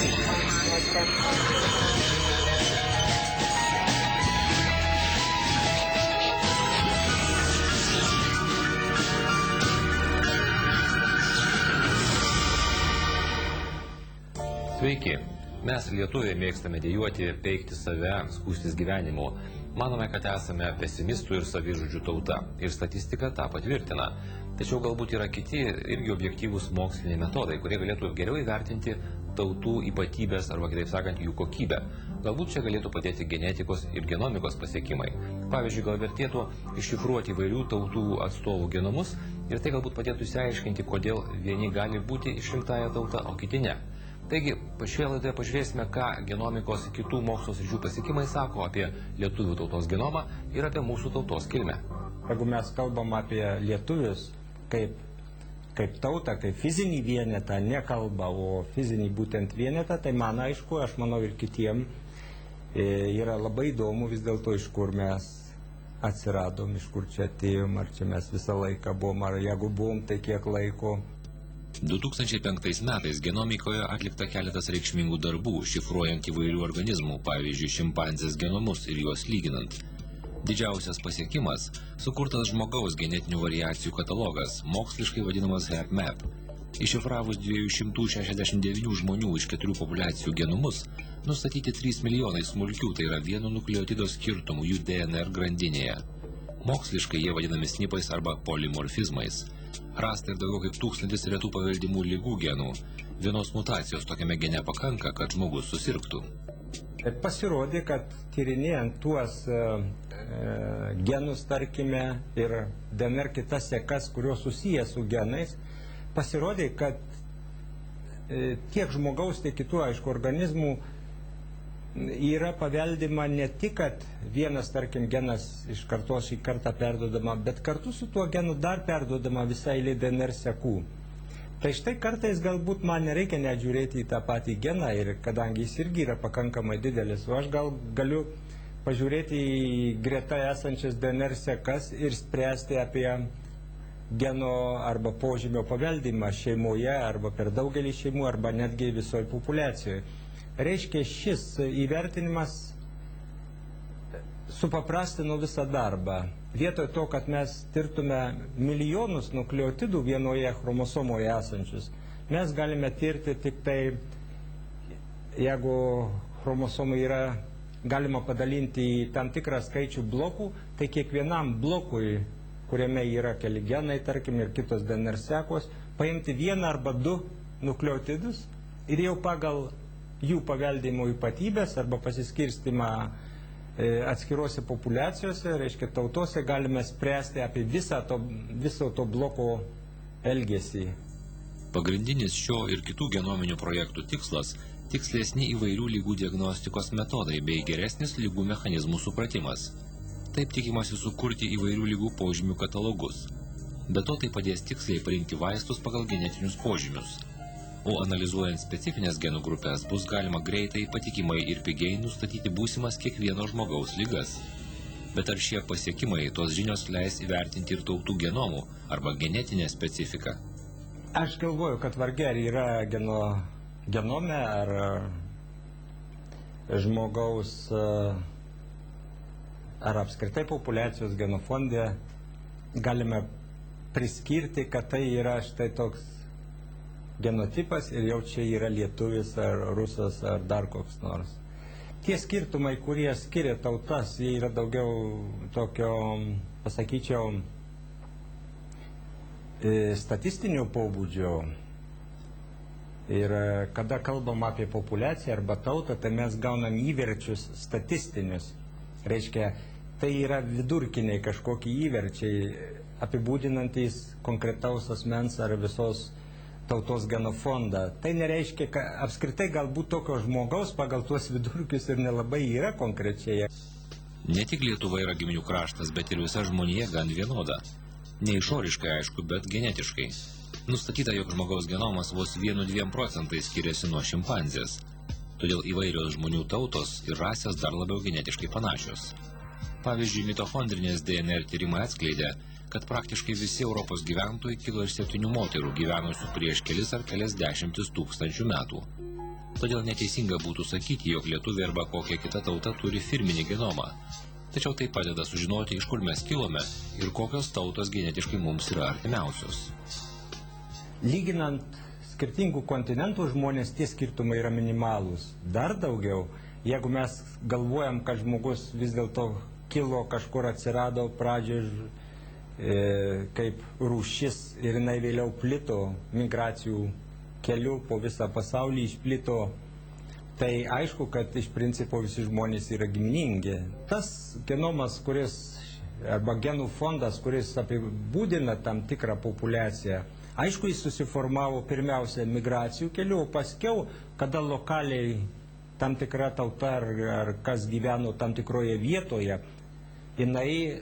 Sveiki, mes lietuviai mėgstame dejuoti, peikti save, skųstis gyvenimu. Manome, kad esame pesimistų ir savižudžių tauta. Ir statistika tą patvirtina. Tačiau galbūt yra kiti irgi objektyvūs moksliniai metodai, kurie galėtų geriau įvertinti tautų ypatybės arba, kitaip sakant, jų kokybę. Galbūt čia galėtų padėti genetikos ir genomikos pasiekimai. Pavyzdžiui, gal vertėtų iššifruoti įvairių tautų atstovų genomus ir tai galbūt padėtų išsiaiškinti, kodėl vieni gali būti išrinktąją tautą, o kiti ne. Taigi, šioje laidoje pažiūrėsime, ką genomikos ir kitų mokslo sričių pasiekimai sako apie lietuvių tautos genomą ir apie mūsų tautos kilmę. Jeigu mes kalbam apie lietuvius kaip tautą, kaip fizinį vienetą, ne kalbą, o fizinį būtent vienetą, tai man aišku, aš manau ir kitiem yra labai įdomu vis dėlto, iš kur mes atsiradom, iš kur čia atėjom, ar čia mes visą laiką buvom, ar jeigu buvom, tai kiek laiko. 2005 metais genomikoje atlikta keletas reikšmingų darbų, šifruojant įvairių organizmų, pavyzdžiui, šimpanzės genomus ir juos lyginant. Didžiausias pasiekimas – sukurtas žmogaus genetinių variacijų katalogas, moksliškai vadinamas HapMap. Iššifravus 269 žmonių iš 4 populiacijų genumus, nustatyti 3 milijonai smulkių, tai yra vieno nukleotido skirtumų jų DNR grandinėje. Moksliškai jie vadinami snipais arba polimorfizmais. Rasta ir daugiau kaip 1000 retų paveldimų ligų genų. Vienos mutacijos tokiame gene pakanka, kad žmogus susirgtų. Pasirodė, kad tyrinėjant tuos genus, tarkime, ir DNR kitas sekas, kurios susijęs su genais, pasirodė, kad tiek žmogaus, tiek kitų, aišku, organizmų yra paveldima ne tik, kad vienas, tarkim, genas iš kartos į kartą perduodama, bet kartu su tuo genu dar perduodama visai eilė DNR sekų. Tai štai kartais galbūt man nereikia net žiūrėti į tą patį geną, ir kadangi jis irgi yra pakankamai didelis, o aš gal galiu pažiūrėti į greta esančias DNR sekas ir spręsti apie geno arba požymio paveldimą šeimoje, arba per daugelį šeimų, arba netgi visoje populiacijoje. Reiškia, šis įvertinimas supaprastino visą darbą. Vietoj to, kad mes tirtume milijonus nukleotidų vienoje chromosomoje esančius, mes galime tirti tik tai, jeigu chromosomai yra galima padalinti į tam tikrą skaičių blokų, tai kiekvienam blokui, kuriame yra keli genai, tarkim, ir kitos DNR sekos, paimti vieną arba du nukleotidus ir jau pagal jų paveldimo ypatybės arba pasiskirstimą atskiruose populiacijose, reiškia tautose, galime spręsti apie viso to bloko elgesį. Pagrindinis šio ir kitų genominių projektų tikslas – tikslesni įvairių lygų diagnostikos metodai bei geresnis lygų mechanizmų supratimas. Taip tikimasi sukurti įvairių lygų požymių katalogus. Be to tai padės tiksliai parinkti vaistus pagal genetinius požymius. O analizuojant specifinės genų grupės bus galima greitai, patikimai ir pigiai nustatyti būsimas kiekvieno žmogaus ligas. Bet ar šie pasiekimai, tos žinios leis įvertinti ir tautų genomų arba genetinę specifiką? Aš galvoju, kad vargiai ar yra genome ar žmogaus ar apskritai populiacijos genofonde galime priskirti, kad tai yra štai toks genotipas ir jau čia yra lietuvis ar rusas ar dar koks nors. Tie skirtumai, kurie skiria tautas, jie yra daugiau tokio, pasakyčiau, statistinio pobūdžio. Ir kada kalbam apie populiaciją arba tautą, tai mes gaunam įverčius statistinius. Reiškia, tai yra vidurkiniai kažkokie įverčiai, apibūdinantys konkretaus asmens ar visos tautos genofondą. Tai nereiškia, kad apskritai galbūt tokio žmogaus pagal tuos vidurkius ir nelabai yra konkrečiai. Ne tik Lietuva yra giminių kraštas, bet ir visa žmonija gan vienoda. Ne išoriškai, aišku, bet genetiškai. Nustatyta, jog žmogaus genomas vos 1–2% skiriasi nuo šimpanzės. Todėl įvairios žmonių tautos ir rasės dar labiau genetiškai panašios. Pavyzdžiui, mitochondrinės DNR tyrimai atskleidė, kad praktiškai visi Europos gyventojai kilo iš 7 moterų gyvenusių prieš kelis ar kelias dešimtis tūkstančių metų. Todėl neteisinga būtų sakyti, jog lietuviai arba kokia kita tauta turi firminį genomą. Tačiau tai padeda sužinoti, iš kur mes kilome ir kokios tautos genetiškai mums yra artimiausios. Lyginant skirtingų kontinentų žmonės, tie skirtumai yra minimalūs. Dar daugiau, jeigu mes galvojam, kad žmogus vis dėlto kilo, kažkur atsirado pradžioje kaip rūšis ir jinai vėliau plito migracijų keliu po visą pasaulį išplito, tai aišku, kad iš principo visi žmonės yra giminingi. Tas genomas, arba genų fondas, kuris apibūdina tam tikrą populiaciją, aišku, jis susiformavo pirmiausia migracijų keliu, o paskiau, kada lokaliai tam tikra tauta ar kas gyveno tam tikroje vietoje, jinai,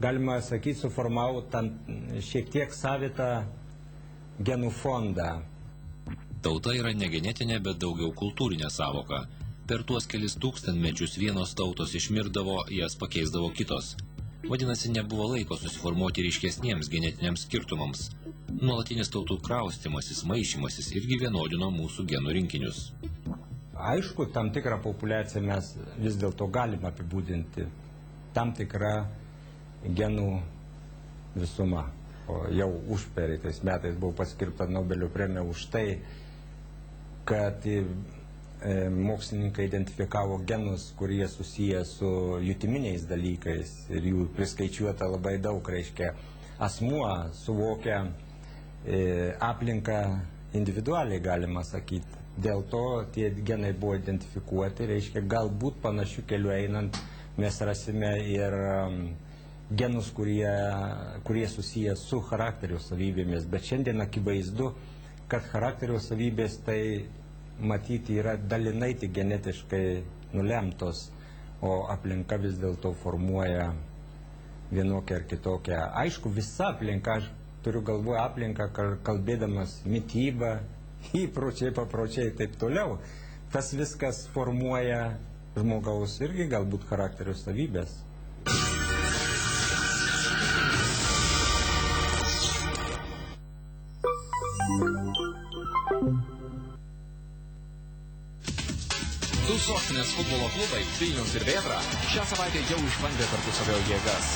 galima sakyti, suformavo šiek tiek savitą genų fondą. Tauta yra ne genetinė, bet daugiau kultūrinė savoka. Per tuos kelis tūkstantmečius vienos tautos išmirdavo, jas pakeisdavo kitos. Vadinasi, nebuvo laiko susiformuoti ryškesniems genetiniams skirtumams. Nuolatinis tautų kraustymasis, maišymasis irgi vienodino mūsų genų rinkinius. Aišku, tam tikrą populiaciją mes vis dėlto galime apibūdinti. Tam tikra genų visuma. O jau užpereitais metais buvo paskirta Nobelio premija už tai, kad mokslininkai identifikavo genus, kurie susiję su jutiminiais dalykais ir jų priskaičiuota labai daug, reiškia, asmuo suvokia aplinką individualiai, galima sakyti. Dėl to tie genai buvo identifikuoti, reiškia, galbūt panašių kelių einant mes rasime ir genus, kurie susiję su charakterio savybėmis, bet šiandien akivaizdu, kad charakterio savybės tai matyti yra dalinai tik genetiškai nulemtos, o aplinka vis dėlto formuoja vienokią ar kitokią. Aišku, visa aplinka, aš turiu galvoje aplinką, kalbėdamas mitybą, įpročiai, papročiai ir taip toliau. Tas viskas formuoja žmogaus irgi galbūt charakterio savybės. Du sostinės futbolo klubai, Vilnius ir Vėtra, šią savaitę jau išbandė tarpusavio jėgas.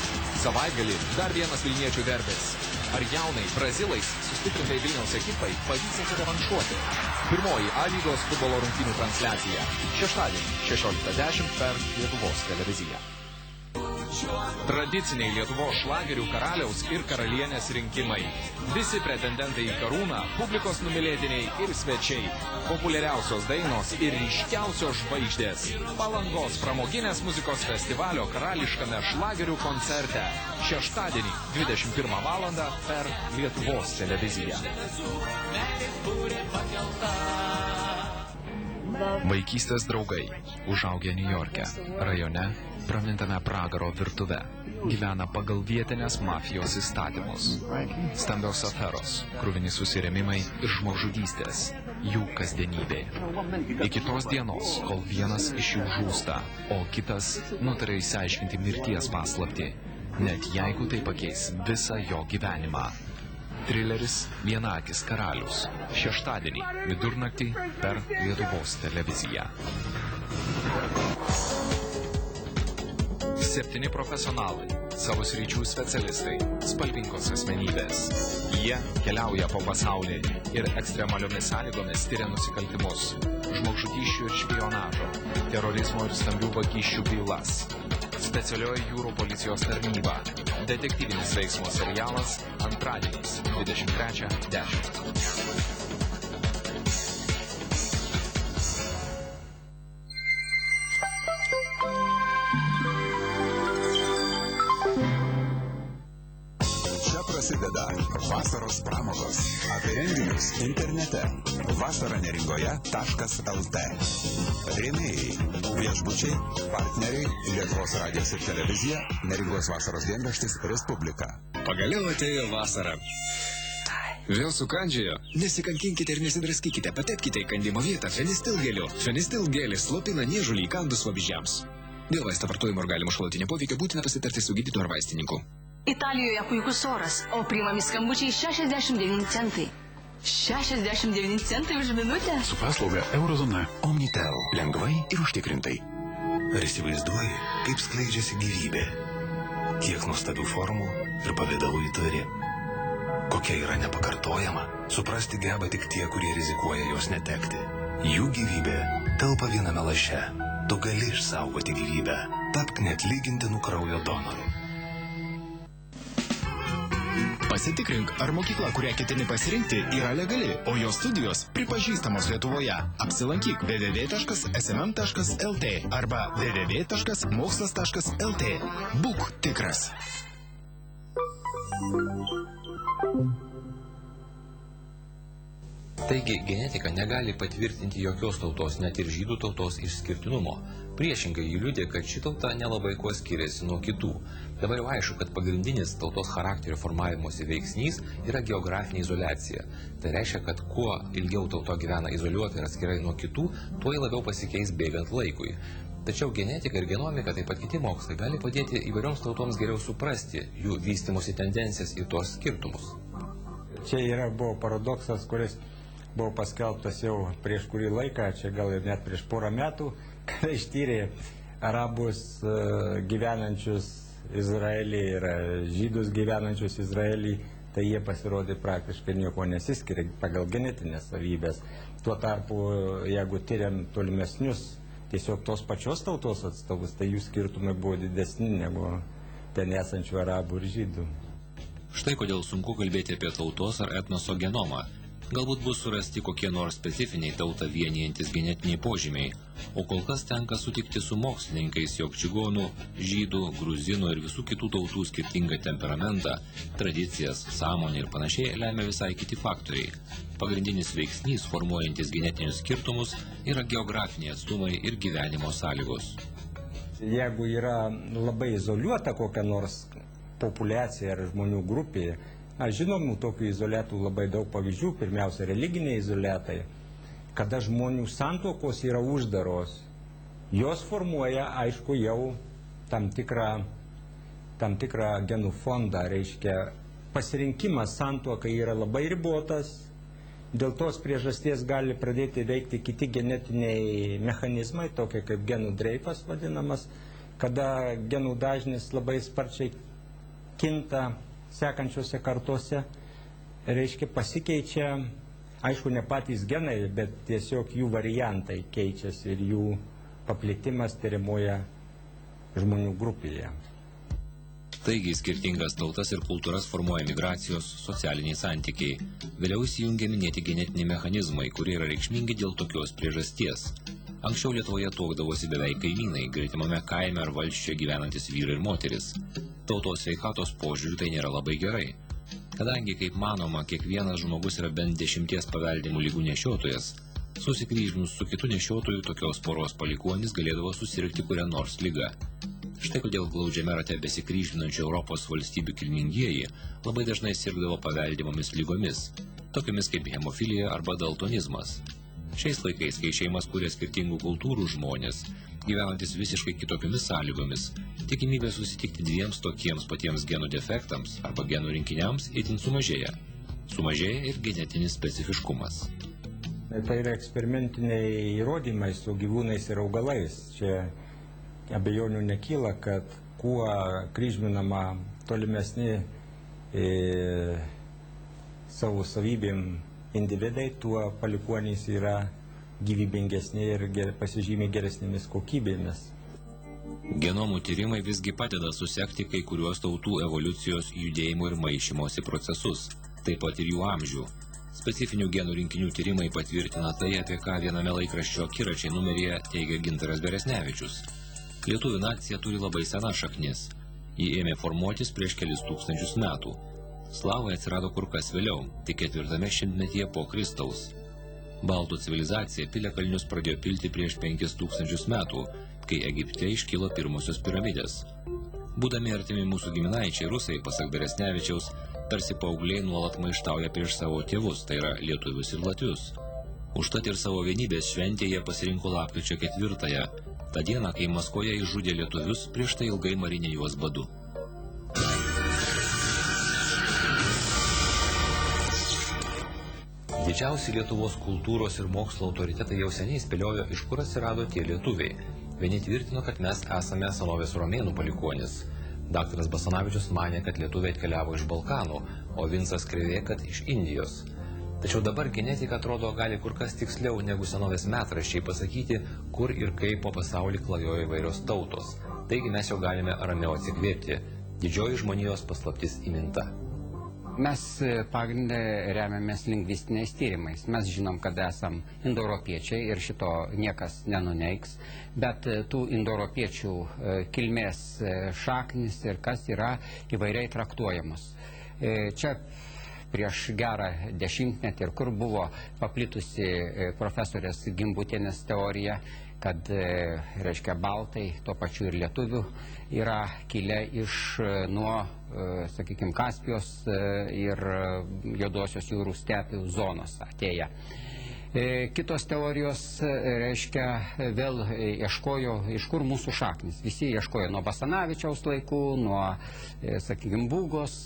Savaitgalį dar vienas vilniečių derbis. Ar jaunai brazilais sustiprintai Vilniaus ekipai pavyks atsirevanšuoti? Pirmoji A lygos futbolo rungtynių transliacija. Šeštadienį 16:10 per Lietuvos televiziją. Tradiciniai Lietuvos šlagerių karaliaus ir karalienės rinkimai. Visi pretendentai į karūną, publikos numylėtiniai ir svečiai. Populiariausios dainos ir ryškiausios žvaigždės. Palangos pramoginės muzikos festivalio karališkame šlagerių koncerte. Šeštadienį 21 valandą per Lietuvos televiziją. Vaikystės draugai. Užaugę Niujorke, rajone, pramintame pragaro virtuve. Gyvena pagal vietinės mafijos įstatymus. Stambios aferos, kruvini susirėmimai ir žmogžudystės. Jų kasdienybė. Iki tos dienos, kol vienas iš jų žūsta, o kitas nutarė išsiaiškinti mirties paslaptį, net jeigu tai pakeis visą jo gyvenimą. Trileris Vienakis karalius. Šeštadienį vidurnaktį per Lietuvos televiziją. 7 profesionalai, savo sričių specialistai, spalvingos asmenybės. Jie keliauja po pasaulį ir ekstremaliomis sąlygomis tyria nusikaltimus, žmogžudysčių ir špionažo, terorizmo ir stambių vagysčių bylas. Specialioji jūrų policijos tarnyba. Detektyvinis veiksmo serialas antradieniais 23:10. Prasideda vasaros pramogos. Apie renginius internete. vasaraneringoje.lt. Rėmėjai, viešbučiai, partneriai, Lietuvos radijas ir televizija, Neringos vasaros dienraštis Respublika. Pagaliau atėjo vasara. Vėl sukandžiojo? Nesikankinkite ir nesidraskykite, patepkite į kandimo vietą fenistilgeliu. Fenistilgelis slopina niežulį įkandus vabzdžiams. Dėl vaisto vartojimo ir galimo šalutinio poveikio būtina pasitarti su gydytoju ar vaistininku. Italijoje puikus oras, o priimami skambučiai 69 centai. 69 centai už minutę? Su paslauga Eurozona. Omnitel. Lengvai ir užtikrintai. Ar įsivaizduoji, kaip skleidžiasi gyvybė? Kiek nuostabių formų ir pavidalų įtari. Kokia yra nepakartojama, suprasti geba tik tie, kurie rizikuoja jos netekti. Jų gyvybė telpa viename laše. Tu gali išsaugoti gyvybę. Tapk neatlygintinų kraujo donoru. Pasitikrink, ar mokykla, kurią ketini pasirinkti, yra legali, o jos studijos pripažįstamos Lietuvoje. Apsilankyk www.smm.lt arba www.mokslas.lt. Būk tikras. Taigi, genetika negali patvirtinti jokios tautos, net ir žydų tautos išskirtinumo. Priešingai, ji liudė, kad ši tauta nelabai kuo skiriasi nuo kitų. Dabar jau aišku, kad pagrindinis tautos charakterio formavimosi veiksnys yra geografinė izoliacija. Tai reiškia, kad kuo ilgiau tauta gyvena izoliuotai ir atskirai nuo kitų, tuo ji labiau pasikeis bėgant laikui. Tačiau genetika ir genomika, taip pat kiti mokslai, gali padėti įvairioms tautoms geriau suprasti jų vystimosi tendencijas ir tos skirtumus. Čia buvo paradoksas, kuris buvo paskelbtas jau prieš kurį laiką, čia gal ir net prieš porą metų, kai ištyrė arabus gyvenančius Izraelį ir žydus gyvenančius Izraelį, tai jie pasirodė praktiškai nieko nesiskiria pagal genetinės savybės. Tuo tarpu, jeigu tyriam tolimesnius tiesiog tos pačios tautos atstovus, tai jų skirtumai buvo didesni negu ten esančių arabų ir žydų. Štai kodėl sunku kalbėti apie tautos ar etnoso genomą. Galbūt bus surasti kokie nors specifiniai tautą vienijantis genetiniai požymiai, o kol kas tenka sutikti su mokslininkais, jog čigonų, žydų, gruzinų ir visų kitų tautų skirtingą temperamentą, tradicijas, sąmonę ir panašiai lemia visai kiti faktoriai. Pagrindinis veiksnys, formuojantis genetinius skirtumus, yra geografiniai atstumai ir gyvenimo sąlygos. Jeigu yra labai izoliuota kokia nors populiacija ar žmonių grupė, žinomų tokių izoliatų labai daug pavyzdžių, pirmiausia religiniai izoliatai, kada žmonių santuokos yra uždaros, jos formuoja, aišku, jau tam tikrą genų fondą, reiškia pasirinkimas santuokai yra labai ribotas, dėl tos priežasties gali pradėti veikti kiti genetiniai mechanizmai, tokie kaip genų dreifas vadinamas, kada genų dažnis labai sparčiai kinta sekančiose kartose, reiškia pasikeičia, aišku, ne patys genai, bet tiesiog jų variantai keičiasi ir jų paplitimas tyriamoje žmonių grupėje. Taigi, skirtingas tautas ir kultūras formuoja migracijos, socialiniai santykiai. Vėliau įsijungia minėti genetiniai mechanizmai, kurie yra reikšmingi dėl tokios priežasties. Anksčiau Lietuvoje tuokdavosi beveik kaimynai, gretimame kaime ar valsčiuje gyvenantis vyrai ir moteris. Tautos sveikatos požiūriu tai nėra labai gerai. Kadangi, kaip manoma, kiekvienas žmogus yra bent 10 paveldimų ligų nešiotojas, susikryžminus su kitu nešiotoju tokios poros palikuonis galėdavo susirgti kurią nors ligą. Štai kodėl glaudžiame rate besikryžminančių Europos valstybių kilmingieji labai dažnai sirgdavo paveldimomis lygomis, tokiamis kaip hemofilija arba daltonizmas. Šiais laikais, kai šeimas kuria skirtingų kultūrų žmonės, gyvenantis visiškai kitokiomis sąlygomis, tikimybė susitikti dviems tokiems patiems genų defektams arba genų rinkiniams itin sumažėja. Sumažėja ir genetinis specifiškumas. Tai yra eksperimentiniai įrodymai su gyvūnais ir augalais. Čia abejonių nekyla, kad kuo kryžminama tolimesni savo savybėm individai, tuo palikuonys yra gyvybingesni ir pasižymi geresnėmis kokybėmis. Genomų tyrimai visgi padeda susekti kai kuriuos tautų evoliucijos judėjimo ir maišymosi procesus, taip pat ir jų amžių. Specifinių genų rinkinių tyrimai patvirtina tai, apie ką viename laikraščio Akiračiai numeryje teigia Gintaras Beresnevičius. Lietuvių nacija turi labai senas šaknis. Ji ėmė formuotis prieš kelis tūkstančius metų. Slavai atsirado kur kas vėliau, tik 4 šimtmetyje po Kristaus. Baltų civilizacija piliakalnius pradėjo pilti prieš 5000 metų, kai Egipte iškilo pirmosios piramidės. Būdami artimi mūsų giminaičiai rusai, pasak Beresnevičiaus, tarsi paaugliai nuolat maištauja prieš savo tėvus, tai yra lietuvius ir latvius. Užtat ir savo vienybės šventę jie pasirinko lapkričio 4-ąją, tą dieną, kai Maskvoje išžudė lietuvius, prieš tai ilgai marinė juos badu. Didžiausi Lietuvos kultūros ir mokslo autoritetai jau seniai spėliojo, iš kur atsirado tie lietuviai. Vieni tvirtino, kad mes esame senovės romėnų palikuonis. Daktaras Basanavičius manė, kad lietuviai atkeliavo iš Balkanų, o Vincas Krėvė, kad iš Indijos. Tačiau dabar genetika atrodo gali kur kas tiksliau negu senovės metraščiai pasakyti, kur ir kaip po pasaulį klajojo įvairios tautos. Taigi mes jau galime ramiau atsikvėpti. Didžioji žmonijos paslaptis įminta. Mes pagrindę remiamės lingvistiniais tyrimais. Mes žinom, kad esam indoeuropiečiai ir šito niekas nenuneigs, bet tų indoeuropiečių kilmės šaknis ir kas yra įvairiai traktuojamos. Čia prieš gerą dešimtmetį ir kur buvo paplitusi profesorės Gimbutienės teorija, kad, reiškia, baltai, tuo pačiu ir lietuvių, yra kilę nuo, sakykime, Kaspijos ir Juodosios jūrų stepių zonos atėję. Kitos teorijos, reiškia, vėl ieškojo, iš kur mūsų šaknis. Visi ieškojo nuo Basanavičiaus laikų, nuo, sakykime, Būgos.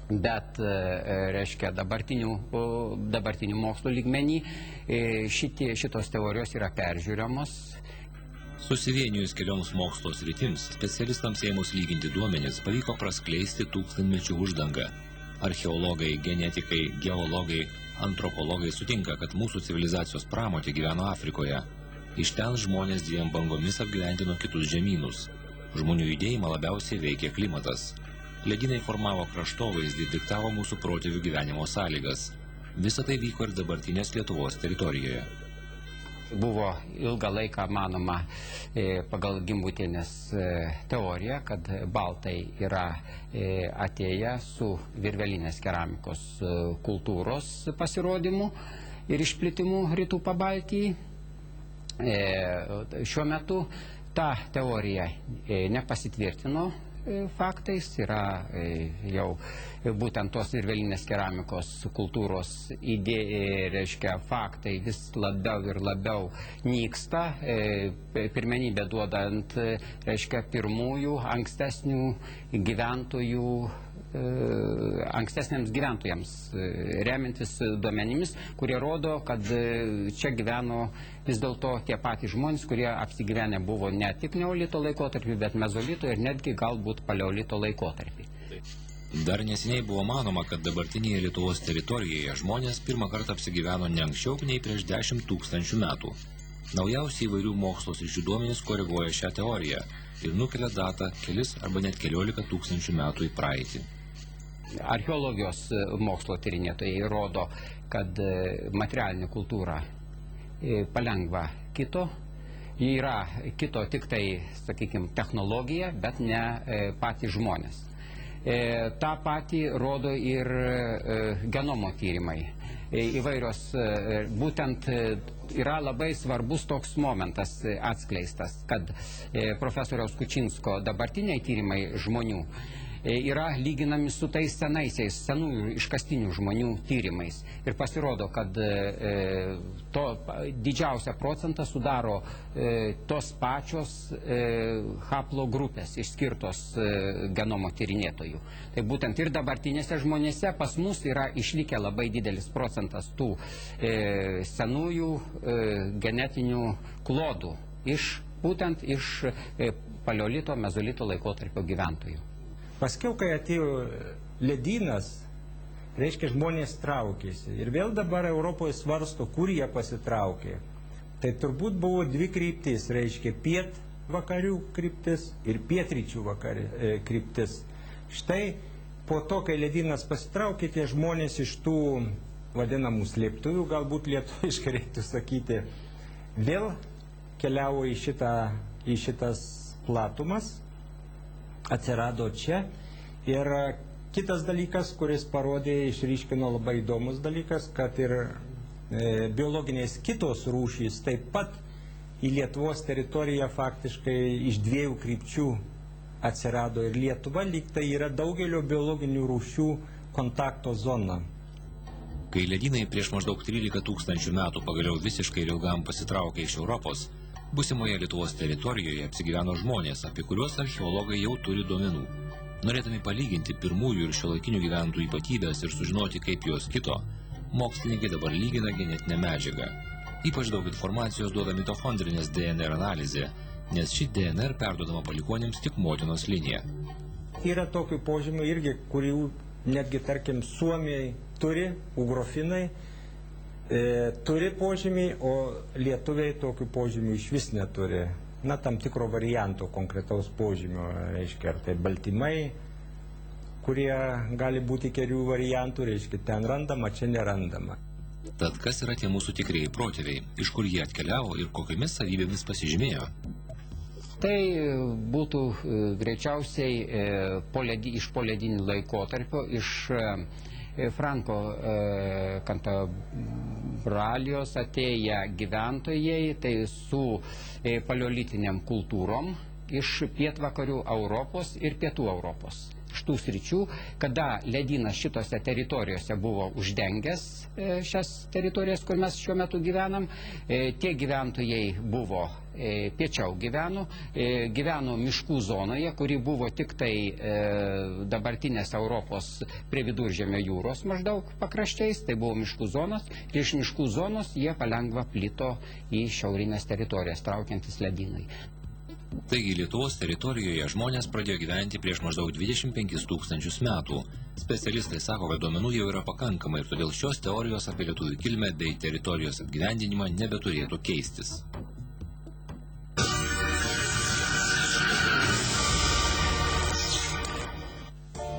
Bet, reiškia, dabartinių mokslo lygmenį šitos teorijos yra peržiūriamos. Susivienijus kelioms mokslo sritims, specialistams ėmus lyginti duomenis pavyko praskleisti tūkstantmečių uždangą. Archeologai, genetikai, geologai, antropologai sutinka, kad mūsų civilizacijos pramotė gyveno Afrikoje. Iš ten žmonės dviem bangomis apgyvendino kitus žemynus. Žmonių judėjimą labiausiai veikė klimatas. Ledynai formavo kraštovaizdį, diktavo mūsų protėvių gyvenimo sąlygas. Visa tai vyko ir dabartinės Lietuvos teritorijoje. Buvo ilgą laiką manoma pagal Gimbutienės teoriją, kad baltai yra atėję su virvelinės keramikos kultūros pasirodymu ir išplitimu rytų Pabaltijai. Šiuo metu ta teorija nepasitvirtino faktais, yra jau būtent tos virvelinės keramikos kultūros reiškia, faktai vis labiau ir labiau nyksta, pirmenybę duodant, reiškia, pirmųjų ankstesnių gyventojų, ankstesniams gyventojams, remintis duomenimis, kurie rodo, kad čia gyveno vis dėlto tie patys žmonės, kurie apsigyvenę buvo ne tik neolito laikotarpį, bet mezolito ir netgi galbūt paleolito laikotarpį. Dar neseniai buvo manoma, kad dabartinėje Lietuvos teritorijoje žmonės pirmą kartą apsigyveno ne anksčiau nei prieš 10 000 metų. Naujausi įvairių mokslo sričių duomenys koreguoja šią teoriją ir nukelia datą kelis arba net 11 000 metų į praeitį. Archeologijos mokslo tyrinėtojai rodo, kad materialinė kultūra palengva kito. Ji yra kito tik tai, sakykime, technologija, bet ne patys žmonės. Ta patį rodo ir genomo tyrimai. Įvairios, būtent yra labai svarbus toks momentas atskleistas, kad profesoriaus Kučinsko dabartiniai tyrimai žmonių yra lyginami su tais senųjų iškastinių žmonių tyrimais. Ir pasirodo, kad didžiausią procentą sudaro tos pačios haplo grupės išskirtos genomo tyrinėtojų. Tai būtent ir dabartinėse žmonėse pas mus yra išlikę labai didelis procentas tų senųjų genetinių klodų, būtent iš paleolito, mezolito laikotarpio gyventojų. Paskiau, kai atėjo ledynas, reiškia, žmonės traukėsi. Ir vėl dabar Europoje svarsto, kur jie pasitraukė. Tai turbūt buvo dvi kryptis, reiškia, pietvakarių kryptis ir pietryčių kryptis. Štai po to, kai ledynas pasitraukė, tie žmonės iš tų vadinamų slėptuvių, galbūt lietuviškai reiktų sakyti, vėl keliavo į šitas platumas, atsirado čia. Ir kitas dalykas, kuris parodė, išryškino labai įdomus dalykas, kad ir biologinės kitos rūšys taip pat į Lietuvos teritoriją faktiškai iš dviejų krypčių atsirado. Ir Lietuva lyg tai yra daugelio biologinių rūšių kontakto zona. Kai ledynai prieš maždaug 13 000 metų pagaliau visiškai ir ilgam pasitraukė iš Europos, būsimoje Lietuvos teritorijoje apsigyveno žmonės, apie kuriuos archeologai jau turi duomenų. Norėdami palyginti pirmųjų ir šiuolaikinių gyventojų ypatybės ir sužinoti, kaip jos kito, mokslininkai dabar lygina genetinę medžiagą. Ypač daug informacijos duoda mitochondrinės DNR analizė, nes ši DNR perduodama palikuonėms tik motinos linija. Yra tokių požymių irgi, kurių netgi, tarkim, Suomijai turi, ugrofinai turi požymį, o lietuviai tokių požymių iš vis neturi. Na, tam tikro varianto konkretaus požymio, reiškia, ar tai baltymai, kurie gali būti kelių variantų, reiškia, ten randama, čia nerandama. Tad kas yra tie mūsų tikrieji protėviai, iš kur jie atkeliavo ir kokiamis savybėmis pasižymėjo? Tai būtų greičiausiai iš poledinių laikotarpio, iš Franko Kantabralijos atėję gyventojai, tai su paleolitiniam kultūrom iš pietvakarių Europos ir pietų Europos. Iš tų sričių, kada ledynas šitose teritorijose buvo uždengęs šias teritorijas, kur mes šiuo metu gyvenam, tie gyventojai buvo piečiau gyveno miškų zonoje, kuri buvo tik tai dabartinės Europos prie Viduržemio jūros maždaug pakraščiais, tai buvo miškų zonos, ir iš miškų zonos jie palengva plito į šiaurinės teritorijas, traukiantis ledynai. Taigi Lietuvos teritorijoje žmonės pradėjo gyventi prieš maždaug 25 000 metų. Specialistai sako, kad duomenų jau yra pakankamai ir todėl šios teorijos apie lietuvių kilmę bei teritorijos apgyvendinimą nebeturėtų keistis.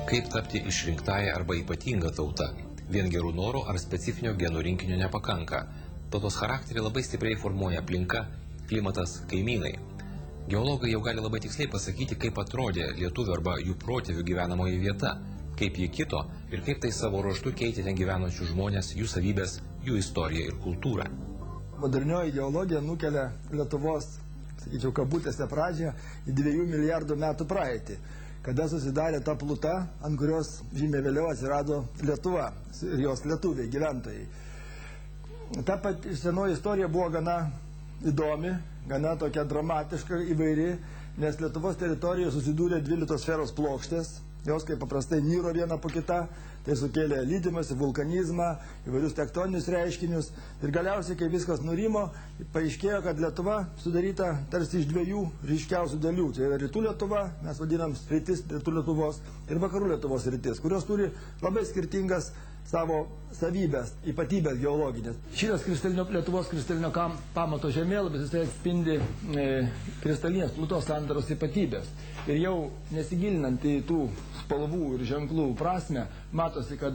Kaip tapti išrinktąją arba ypatingą tautą? Vien gerų norų ar specifinio genų rinkinio nepakanka. Tautos charakterį labai stipriai formuoja aplinka, klimatas, kaimynai. Geologai jau gali labai tiksliai pasakyti, kaip atrodė lietuvių arba jų protėvių gyvenamoji vieta, kaip jie kito ir kaip tai savo ruožtu keitė ten gyvenančių žmonės, jų savybės, jų istoriją ir kultūrą. Modernioji geologija nukelia Lietuvos, sakyčiau, kabutėse pradžią į 2 milijardų metų praeitį, kada susidarė ta pluta, ant kurios žymiai vėliau atsirado Lietuva ir jos lietuviai, gyventojai. Ta pati senoji istorija buvo gana įdomi, gana tokia dramatiška, įvairi, nes Lietuvos teritorijoje susidūrė 2 litosferos plokštės, jos kaip paprastai nyro viena po kita, tai sukėlė lydimąsi, vulkanizmą, įvairius tektoninius reiškinius ir galiausiai, kai viskas nurimo, paaiškėjo, kad Lietuva sudaryta tarsi iš 2 ryškiausių dalių. Tai yra rytų Lietuva, mes vadinam rytis rytų Lietuvos, ir vakarų Lietuvos rytis, kurios turi labai skirtingas savo savybės, ypatybės geologinės. Šitas Lietuvos kristalinio pamato žemėlapis, jisai atspindi kristalinės plutos sandaros ypatybės. Ir jau nesigilinant į tų spalvų ir ženklų prasme, matosi, kad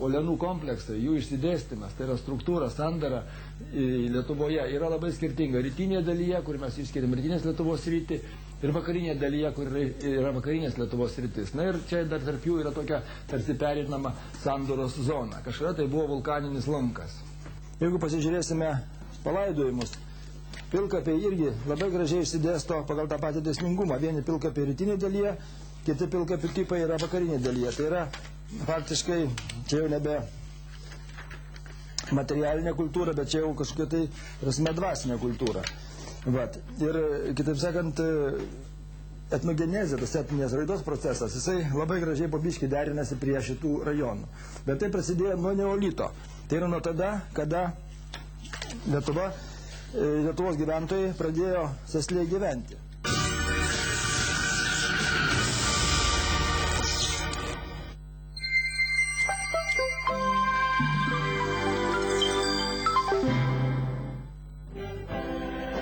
uolienų kompleksai, jų išsidėstymas, tai yra struktūra, sandara Lietuvoje yra labai skirtinga. Rytinėje dalyje, kur mes išskiriam rytinės Lietuvos rytį, ir vakarinėje dalyje, kur yra vakarinės Lietuvos rytis. Na ir čia dar tarp jų yra tokia tarsi pereinama sandoros zona. Kažkada tai buvo vulkaninis lankas. Jeigu pasižiūrėsime palaidojimus, pilkapiai irgi labai gražiai išsidėsto pagal tą patį dėsningumą. Vieni pilkapiai rytinėje dalyje, kiti pilkapių tipai yra vakarinėje dalyje. Tai yra faktiškai čia jau nebe materialinė kultūra, bet čia jau kažkokia tai prasme dvasinė kultūra. Vat. Ir, kitaip sakant, etnogenezė, tas etninės raidos procesas, jisai labai gražiai po biškį derinasi prie šitų rajonų. Bet tai prasidėjo nuo neolito. Tai yra nuo tada, kada Lietuvos gyventojai pradėjo sėsliai gyventi.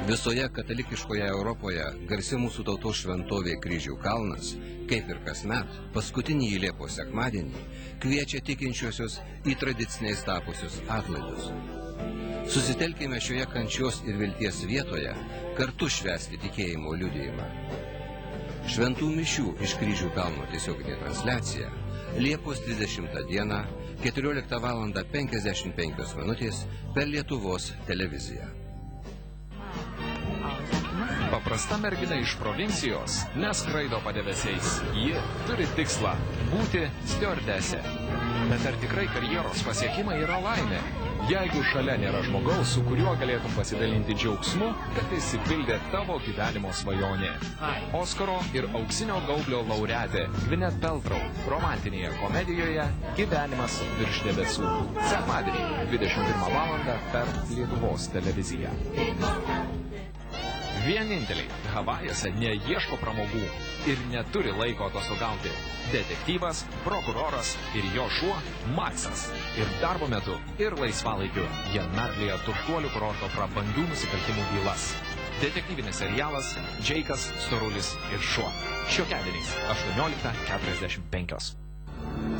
Visoje katalikiškoje Europoje garsi mūsų tautos šventovė Kryžių kalnas, kaip ir kasmet, paskutinį Liepos sekmadienį kviečia tikinčiuosius į tradiciniais tapusius atlaidus. Susitelkime šioje kančios ir vilties vietoje kartu švęsti tikėjimo liudijimą. Šventų mišių iš Kryžių kalno tiesioginė transliacija Liepos 30 dieną 14:55 per Lietuvos televiziją. Paprasta mergina iš provincijos neskraido padebesiais. Ji turi tikslą būti stiuardese. Bet ar tikrai karjeros pasiekimai yra laimė? Jeigu šalia nėra žmogaus, su kuriuo galėtum pasidalinti džiaugsmu, kad išsipildė tavo gyvenimo svajonė. Oskaro ir Auksinio gaublio laureatė Gwyneth Paltrow romantinėje komedijoje Gyvenimas virš debesų. Sekmadienį 21 val. Per Lietuvos televiziją. Vieninteliai Havajuose neieško pramogų ir neturi laiko atostogauti. Detektyvas, prokuroras ir jo šuo Maksas. Ir darbo metu, ir laisvalaikiu jie narplėja turtuolių kurorto prabangių nusikaltimų bylas. Detektyvinis serialas Džeikas, Storulis ir šuo. Šiokiadieniais 18:45.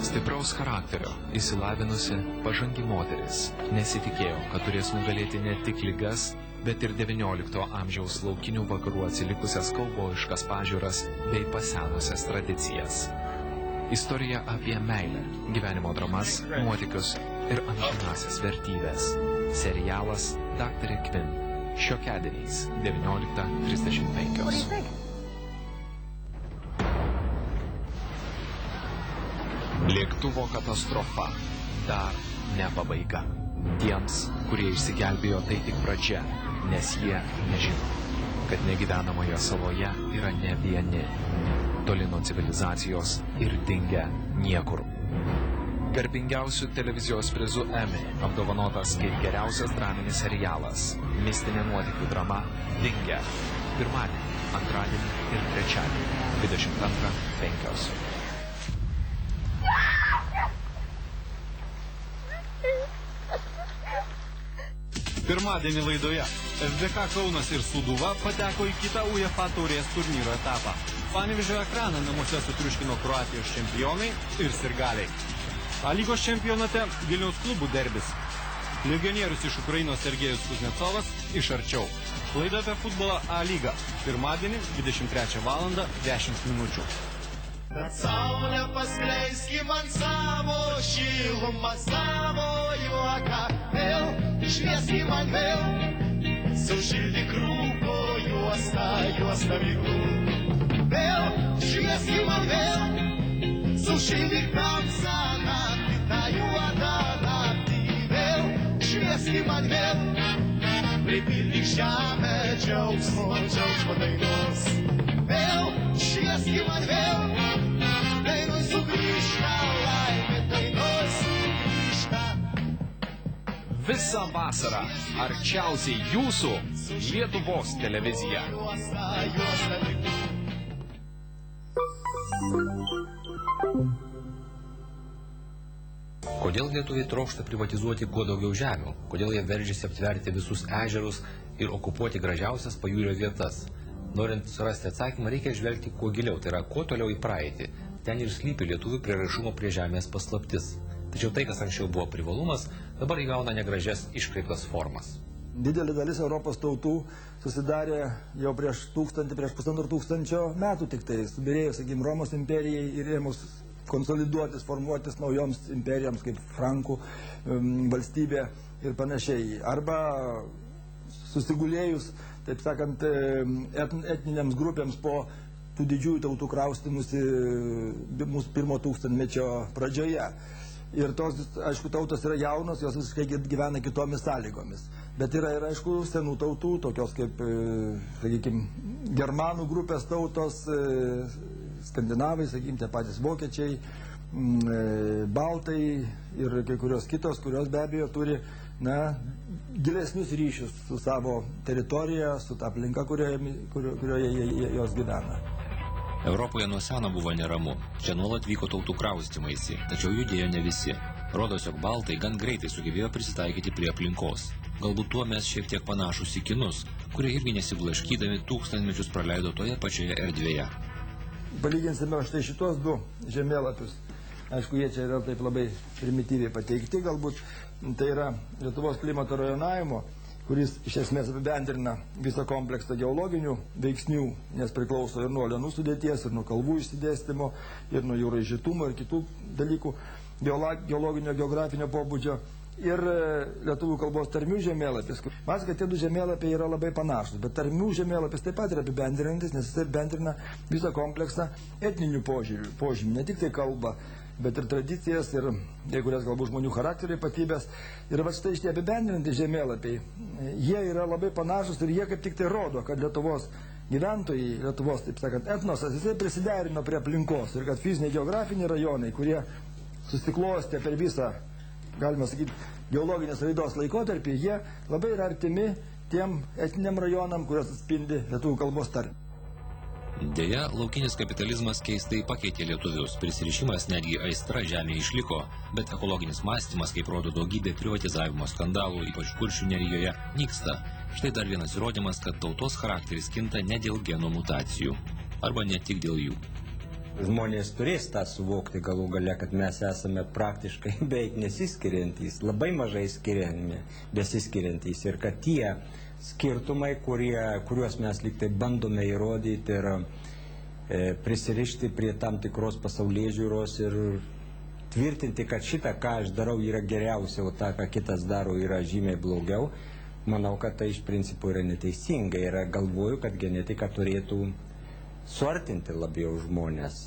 Stipraus charakterio, išsilavinusi, pažangi moteris nesitikėjo, kad turės nugalėti ne tik ligas, bet ir XIX amžiaus laukinių vakarų atsilikusias kaubojiškas pažiūras bei pasenusias tradicijas. Istorija apie meilę, gyvenimo dramas, nuotykius ir amžinasias vertybės. Serialas Daktarė Kvin. Šiokiadieniais 19:35. Lėktuvo katastrofa dar ne pabaiga. Tiems, kurie išsigelbėjo, tai tik pradžia, nes jie nežino, kad negyvenamoje saloje yra ne vieni, toli nuo civilizacijos ir dingę niekur. Garbingiausių televizijos prizų Emmy apdovanotas kaip geriausias draminis serialas. Mistinė nuotykių drama Dingę. Pirmadienį, antradienį ir trečiadienį 22:05. Pirmadienį laidoje FBK Kaunas ir Sūduva pateko į kitą UEFA taurės turnyro etapą. Panevėžio ekraną namuose sutriuškino Kroatijos čempionai ir sirgaliai. A lygos čempionate Vilniaus klubų derbis. Legionierius iš Ukrainos Sergejus Kuznecovas iš arčiau. Laida apie futbolą A lygą. Pirmadienį 23 val. 10 minučių. Kad saulė paskleiskim ant savo šilumą, savo juoką, vėl švieskim man vėl, sušildyk rūko juostą, juostą miglų. Vėl švieskim man vėl, sušildyk tamsą naktį, tą juodą naktį. Vėl švieskim man vėl, pripildyk žemę džiaugsmo, džiaugsmo dainos. Vėl švieskim man vėl, dainoj sugrįžta laimė, dainoj sugrįžta. Visą vasarą arčiausiai jūsų Lietuvos televizija. Kodėl lietuviai trokšta privatizuoti kuo daugiau žemių? Kodėl jie veržiasi aptverti visus ežerus ir okupuoti gražiausias pajūrio vietas? Norint surasti atsakymą, reikia žvelgti kuo giliau, tai yra kuo toliau į praeitį. Ten ir slypi lietuvių prieraišumo prie žemės paslaptis. Tačiau tai, kas anksčiau buvo privalumas, dabar įgauna negražias iškreiptas formas. Didelė dalis Europos tautų susidarė jau prieš pusantro tūkstančio metų tik tai, subirėjus, sakykim, Romos imperijai ir ėmus konsoliduotis, formuotis naujoms imperijoms kaip Frankų valstybė ir panašiai. Arba susigulėjus, taip sakant, etninėms grupėms po tų didžiųjų tautų kraustymusi mūsų pirmo tūkstantmečio pradžioje. Ir tos, aišku, tautos yra jaunos, jos visiškai gyvena kitomis sąlygomis. Bet yra ir, aišku, senų tautų, tokios kaip, sakykime, germanų grupės tautos, skandinavai, sakykime, tie patys vokiečiai, baltai ir kai kurios kitos, kurios be abejo turi, gilesnius ryšius su savo teritorija, su ta aplinka, kurioje jos gyvena. Europoje nuo seno buvo neramu. Čia nuolat vyko tautų kraustymaisi, tačiau judėjo ne visi. Rodos, jog baltai gan greitai sugebėjo prisitaikyti prie aplinkos. Galbūt tuo mes šiek tiek panašus į kinus, kurie irgi nesiblaškydami tūkstantmečius praleido toje pačioje erdvėje. Palyginsime štai šitos du žemėlapius. Aišku, jie čia yra taip labai primityviai pateikti, galbūt tai yra Lietuvos klimato rajonavimo, kuris iš esmės apibendrina visą kompleksą geologinių veiksnių, nes priklauso ir nuo uolienų sudėties, ir nuo kalvų išsidėstymo, ir nuo jų raižytumo, ir kitų dalykų geologinio, geografinio pobūdžio, ir lietuvių kalbos tarmių žemėlapis. Mas, kad tie du žemėlapiai yra labai panašus, bet tarmių žemėlapis taip pat yra apibendrinantis, nes jis apibendrina visą kompleksą etninių požymių, ne tik tai kalbą, bet ir tradicijas, ir kai kurias galbūt žmonių charakterio ypatybės. Ir va štai šitie apibendrinti žemėlapiai, jie yra labai panašus ir jie kaip tik tai rodo, kad Lietuvos gyventojai, Lietuvos, taip sakant, etnosas, jisai prisiderino prie aplinkos ir kad fiziniai geografiniai rajonai, kurie susiklostė per visą, galima sakyti, geologinės raidos laikotarpį, jie labai yra artimi tiem etniniam rajonam, kurios atspindi lietuvių kalbos tarmę. Deja, laukinis kapitalizmas keistai pakeitė lietuvius, prisirišimas netgi aistra žemė išliko, bet ekologinis mąstymas, kaip rodo daugybė privatizavimo skandalų, ypač Kuršių nerijoje, nyksta. Štai dar vienas įrodymas, kad tautos charakteris kinta ne dėl genų mutacijų, arba ne tik dėl jų. Žmonės turės tą suvokti galų gale, kad mes esame praktiškai beveik nesiskiriantys, labai mažai besiskiriantys ir kad tie skirtumai, kuriuos mes lyg tai bandome įrodyti ir prisirišti prie tam tikros pasaulėžiūros ir tvirtinti, kad šitą, ką aš darau, yra geriausia, o tą, ką kitas daro, yra žymiai blogiau, manau, kad tai iš principo yra neteisinga ir galvoju, kad genetika turėtų suartinti labiau žmonės.